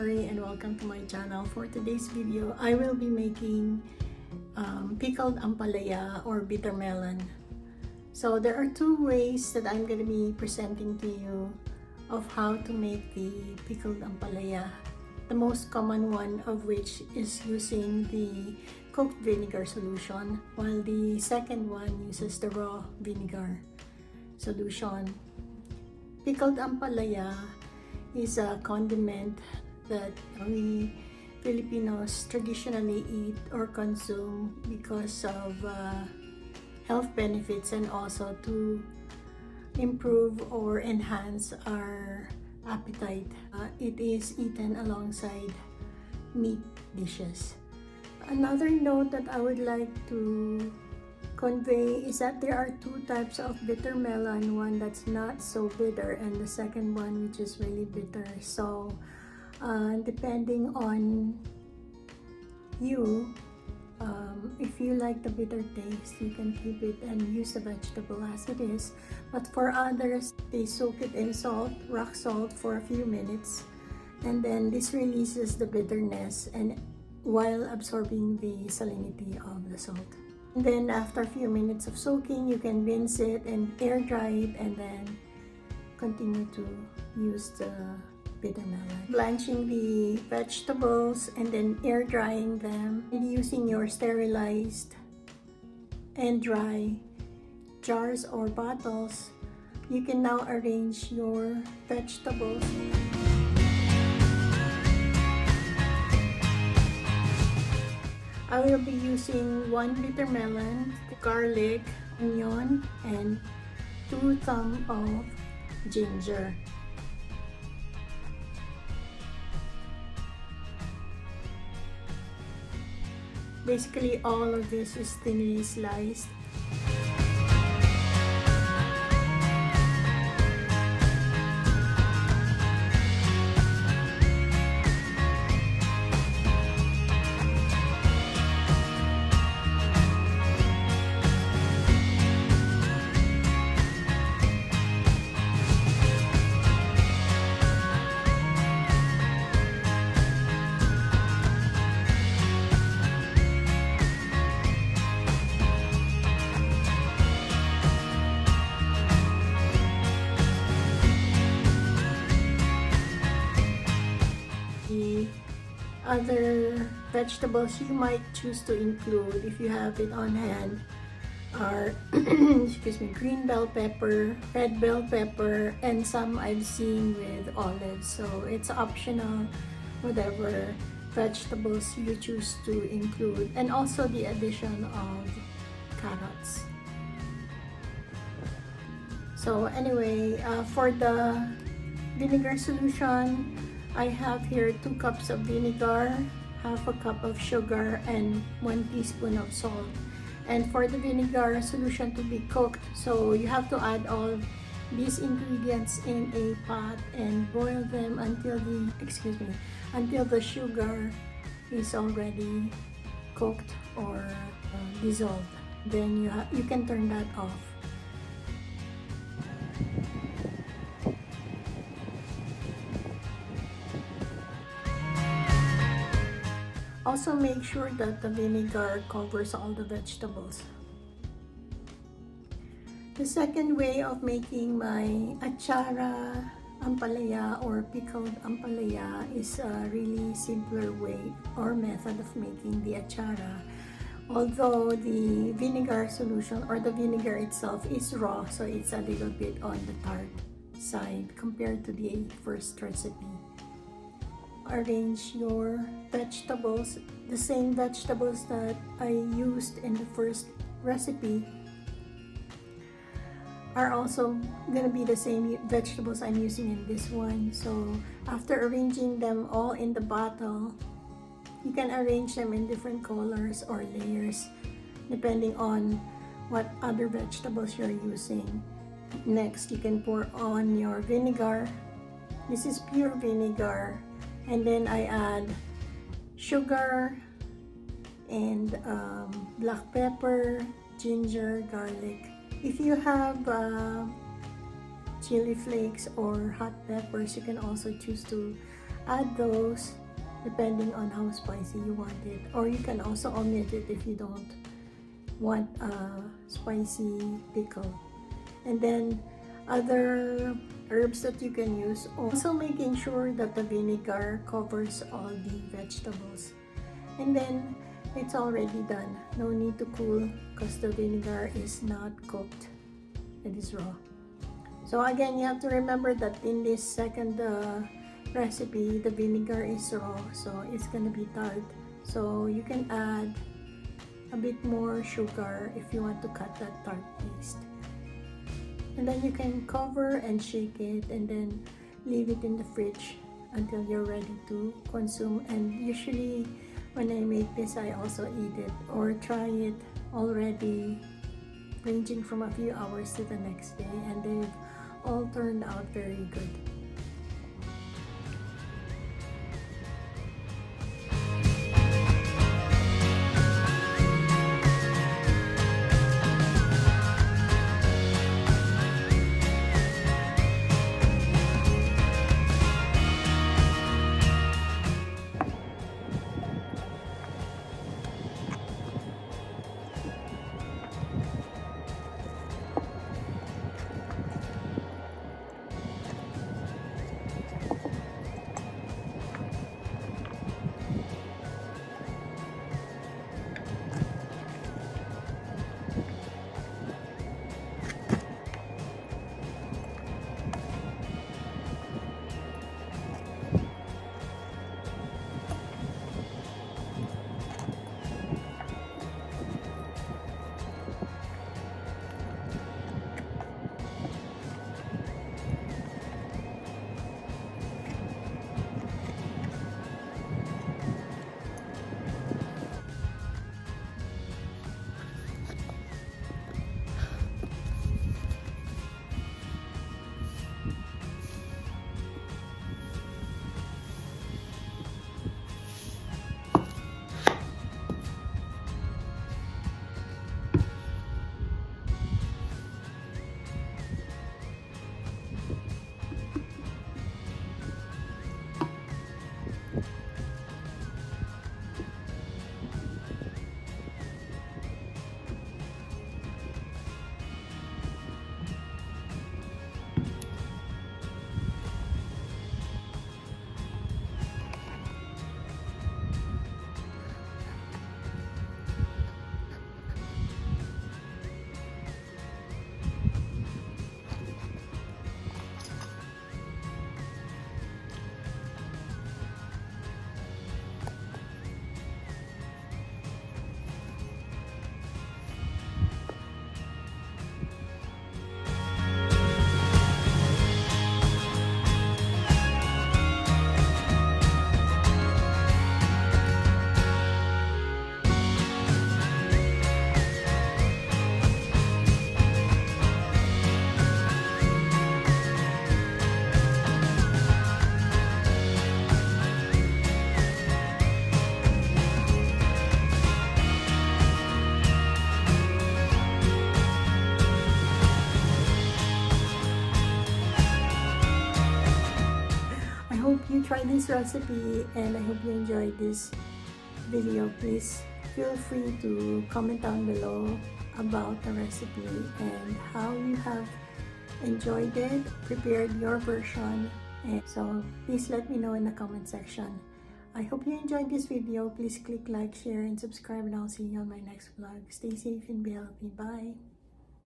Mary and welcome to my channel. For today's video, I will be making pickled ampalaya or bitter melon. So there are two ways that I'm going to be presenting to you of how to make the pickled ampalaya. The most common one of which is using the cooked vinegar solution, while the second one uses the raw vinegar solution. Pickled ampalaya is a condiment that we Filipinos traditionally eat or consume because of health benefits and also to improve or enhance our appetite. It is eaten alongside meat dishes. Another note that I would like to convey is that there are two types of bitter melon, one that's not so bitter and the second one which is really bitter. So depending on you, if you like the bitter taste, you can keep it and use the vegetable as it is, but for others, they soak it in salt, rock salt, for a few minutes, and then this releases the bitterness and while absorbing the salinity of the salt. Then after a few minutes of soaking, you can rinse it and air dry it and then continue to use the bitter melon. Blanching the vegetables and then air drying them and using your sterilized and dry jars or bottles, you can now arrange your vegetables. I will be using 1 bitter melon, garlic, onion, and 2 thumbs of ginger. Basically, all of this is thinly sliced. Other vegetables you might choose to include if you have it on hand are excuse me, green bell pepper, red bell pepper, and some I've seen with olives. So it's optional, whatever vegetables you choose to include, and also the addition of carrots. So anyway, for the vinegar solution, I have here 2 cups of vinegar, half a cup of sugar, and 1 teaspoon of salt. And for the vinegar solution to be cooked, so you have to add all these ingredients in a pot and boil them until the sugar is already cooked or dissolved. Then you can turn that off. Also make sure that the vinegar covers all the vegetables. The second way of making my achara ampalaya or pickled ampalaya is a really simpler way or method of making the achara. Although the vinegar solution or the vinegar itself is raw, so it's a little bit on the tart side compared to the first recipe. Arrange your vegetables, the same vegetables that I used in the first recipe are also gonna be the same vegetables I'm using in this one. So after arranging them all in the bottle, you can arrange them in different colors or layers depending on what other vegetables you're using. Next, you can pour on your vinegar. This is pure vinegar. And then I add sugar and black pepper, ginger, garlic. If you have chili flakes or hot peppers, you can also choose to add those depending on how spicy you want it, or you can also omit it if you don't want a spicy pickle. And then other herbs that you can use, also making sure that the vinegar covers all the vegetables. And then it's already done, no need to cool because the vinegar is not cooked, it is raw. So again, you have to remember that in this second recipe, the vinegar is raw, so it's gonna be tart. So you can add a bit more sugar if you want to cut that tart taste. And then you can cover and shake it and then leave it in the fridge until you're ready to consume. And usually when I make this, I also eat it or try it already, ranging from a few hours to the next day, and they've all turned out very good. You try this recipe and I hope you enjoyed this video. Please feel free to comment down below about the recipe and how you have enjoyed it, prepared your version, and so please let me know in the comment section. I hope you enjoyed this video. Please click like, share, and subscribe, and I'll see you on my next vlog. Stay safe and be healthy. Bye!